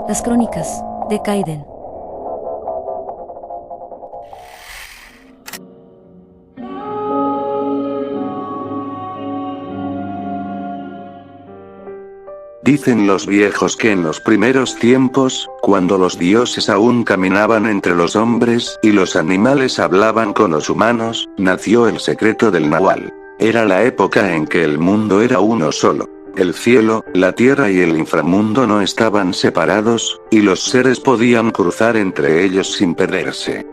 Las crónicas de Kaiden. Dicen los viejos que en los primeros tiempos, cuando los dioses aún caminaban entre los hombres y los animales hablaban con los humanos, nació el secreto del Nahual. Era la época en que el mundo era uno solo. El cielo, la tierra y el inframundo no estaban separados, y los seres podían cruzar entre ellos sin perderse.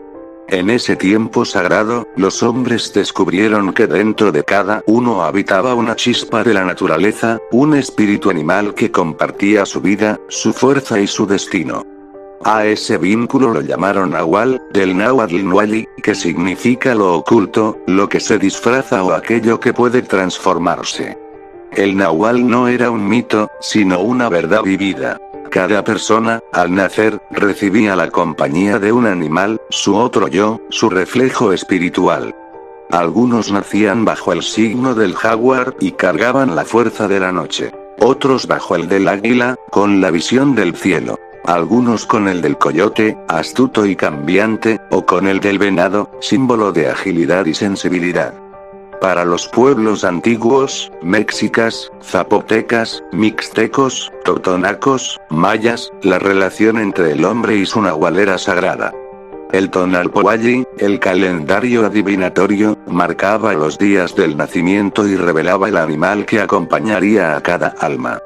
En ese tiempo sagrado, los hombres descubrieron que dentro de cada uno habitaba una chispa de la naturaleza, un espíritu animal que compartía su vida, su fuerza y su destino. A ese vínculo lo llamaron Nahual, del náhuatl Nuali, que significa lo oculto, lo que se disfraza o aquello que puede transformarse. El Nahual no era un mito, sino una verdad vivida. Cada persona, al nacer, recibía la compañía de un animal, su otro yo, su reflejo espiritual. Algunos nacían bajo el signo del jaguar y cargaban la fuerza de la noche. Otros bajo el del águila, con la visión del cielo. Algunos con el del coyote, astuto y cambiante, o con el del venado, símbolo de agilidad y sensibilidad. Para los pueblos antiguos, mexicas, zapotecas, mixtecos, totonacos, mayas, la relación entre el hombre y su nahual era sagrada. El Tonalpoalli, el calendario adivinatorio, marcaba los días del nacimiento y revelaba el animal que acompañaría a cada alma.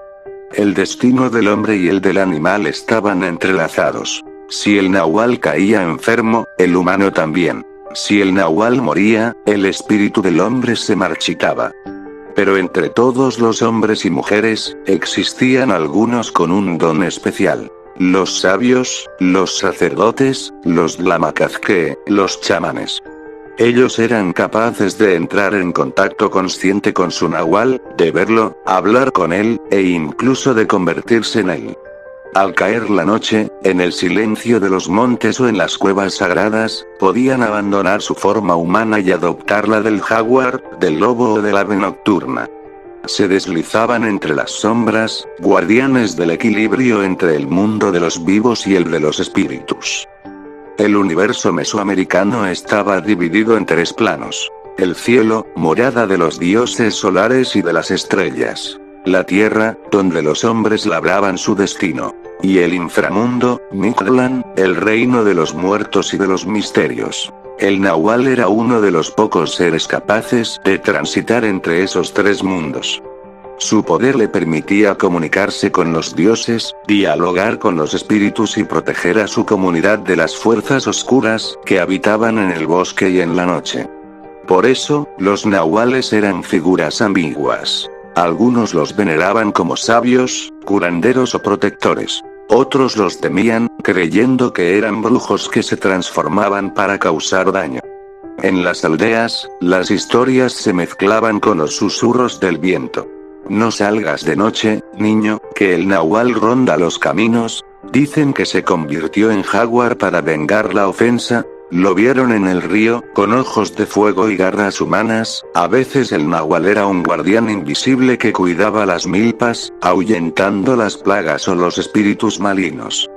El destino del hombre y el del animal estaban entrelazados. Si el nahual caía enfermo, el humano también. Si el nahual moría, el espíritu del hombre se marchitaba. Pero entre todos los hombres y mujeres, existían algunos con un don especial. Los sabios, los sacerdotes, los tlamacazque, los chamanes. Ellos eran capaces de entrar en contacto consciente con su nahual, de verlo, hablar con él, e incluso de convertirse en él. Al caer la noche, en el silencio de los montes o en las cuevas sagradas, podían abandonar su forma humana y adoptar la del jaguar, del lobo o del ave nocturna. Se deslizaban entre las sombras, guardianes del equilibrio entre el mundo de los vivos y el de los espíritus. El universo mesoamericano estaba dividido en tres planos. El cielo, morada de los dioses solares y de las estrellas. La tierra, donde los hombres labraban su destino. Y el inframundo, Mictlán, el reino de los muertos y de los misterios. El Nahual era uno de los pocos seres capaces de transitar entre esos tres mundos. Su poder le permitía comunicarse con los dioses, dialogar con los espíritus y proteger a su comunidad de las fuerzas oscuras que habitaban en el bosque y en la noche. Por eso, los nahuales eran figuras ambiguas. Algunos los veneraban como sabios, curanderos o protectores. Otros los temían, creyendo que eran brujos que se transformaban para causar daño. En las aldeas, las historias se mezclaban con los susurros del viento. No salgas de noche, niño, que el nahual ronda los caminos. Dicen que se convirtió en jaguar para vengar la ofensa. Lo vieron en el río, con ojos de fuego y garras humanas. A veces el nahual era un guardián invisible que cuidaba las milpas, ahuyentando las plagas o los espíritus malignos.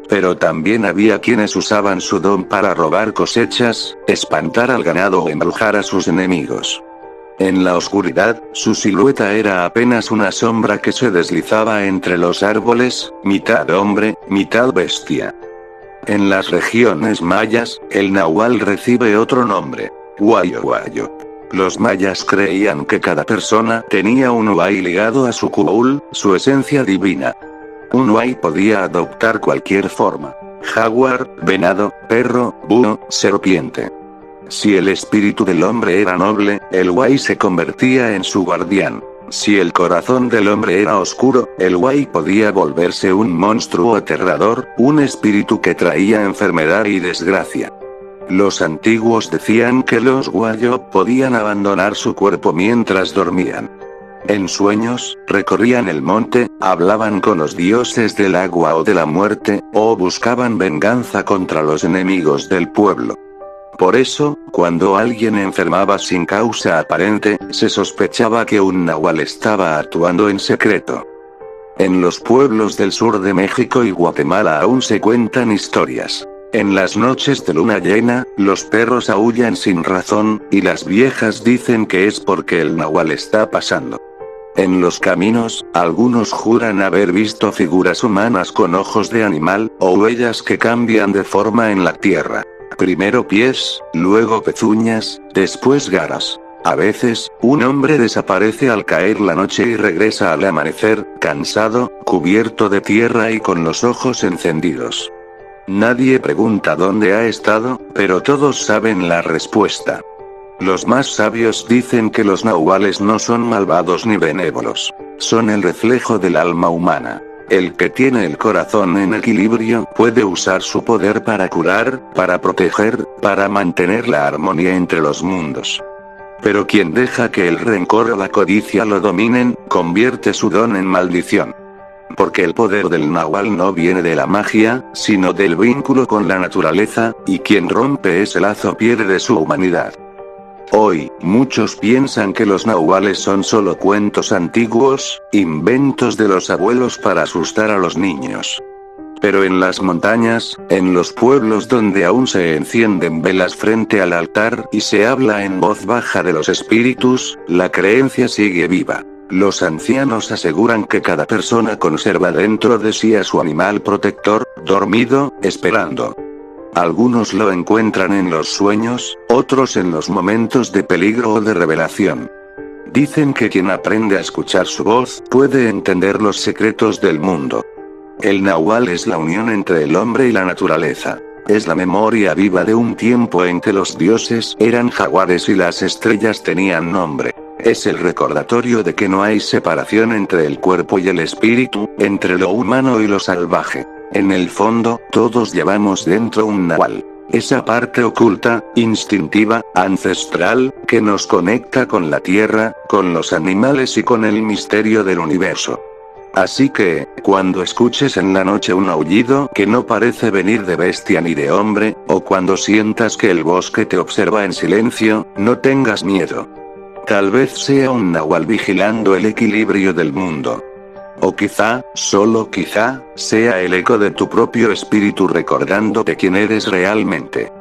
Pero también había quienes usaban su don para robar cosechas, espantar al ganado o embrujar a sus enemigos. En la oscuridad, su silueta era apenas una sombra que se deslizaba entre los árboles, mitad hombre, mitad bestia. En las regiones mayas, el nahual recibe otro nombre, Huayo. Los mayas creían que cada persona tenía un huay ligado a su cuul, su esencia divina. Un huay podía adoptar cualquier forma: jaguar, venado, perro, búho, serpiente. Si el espíritu del hombre era noble, el huay se convertía en su guardián. Si el corazón del hombre era oscuro, el huay podía volverse un monstruo aterrador, un espíritu que traía enfermedad y desgracia. Los antiguos decían que los huayo podían abandonar su cuerpo mientras dormían. En sueños, recorrían el monte, hablaban con los dioses del agua o de la muerte, o buscaban venganza contra los enemigos del pueblo. Por eso, cuando alguien enfermaba sin causa aparente, se sospechaba que un nahual estaba actuando en secreto. En los pueblos del sur de México y Guatemala aún se cuentan historias. En las noches de luna llena, los perros aúllan sin razón, y las viejas dicen que es porque el nahual está pasando. En los caminos, algunos juran haber visto figuras humanas con ojos de animal, o huellas que cambian de forma en la tierra. Primero pies, luego pezuñas, después garras. A veces, un hombre desaparece al caer la noche y regresa al amanecer, cansado, cubierto de tierra y con los ojos encendidos. Nadie pregunta dónde ha estado, pero todos saben la respuesta. Los más sabios dicen que los nahuales no son malvados ni benévolos. Son el reflejo del alma humana. El que tiene el corazón en equilibrio puede usar su poder para curar, para proteger, para mantener la armonía entre los mundos. Pero quien deja que el rencor o la codicia lo dominen, convierte su don en maldición. Porque el poder del nahual no viene de la magia, sino del vínculo con la naturaleza, y quien rompe ese lazo pierde su humanidad. Hoy, muchos piensan que los nahuales son solo cuentos antiguos, inventos de los abuelos para asustar a los niños. Pero en las montañas, en los pueblos donde aún se encienden velas frente al altar y se habla en voz baja de los espíritus, la creencia sigue viva. Los ancianos aseguran que cada persona conserva dentro de sí a su animal protector, dormido, esperando. Algunos lo encuentran en los sueños, otros en los momentos de peligro o de revelación. Dicen que quien aprende a escuchar su voz puede entender los secretos del mundo. El nahual es la unión entre el hombre y la naturaleza. Es la memoria viva de un tiempo en que los dioses eran jaguares y las estrellas tenían nombre. Es el recordatorio de que no hay separación entre el cuerpo y el espíritu, entre lo humano y lo salvaje. En el fondo, todos llevamos dentro un nahual. Esa parte oculta, instintiva, ancestral, que nos conecta con la tierra, con los animales y con el misterio del universo. Así que, cuando escuches en la noche un aullido que no parece venir de bestia ni de hombre, o cuando sientas que el bosque te observa en silencio, no tengas miedo. Tal vez sea un nahual vigilando el equilibrio del mundo. O quizá, solo quizá, sea el eco de tu propio espíritu recordándote quién eres realmente.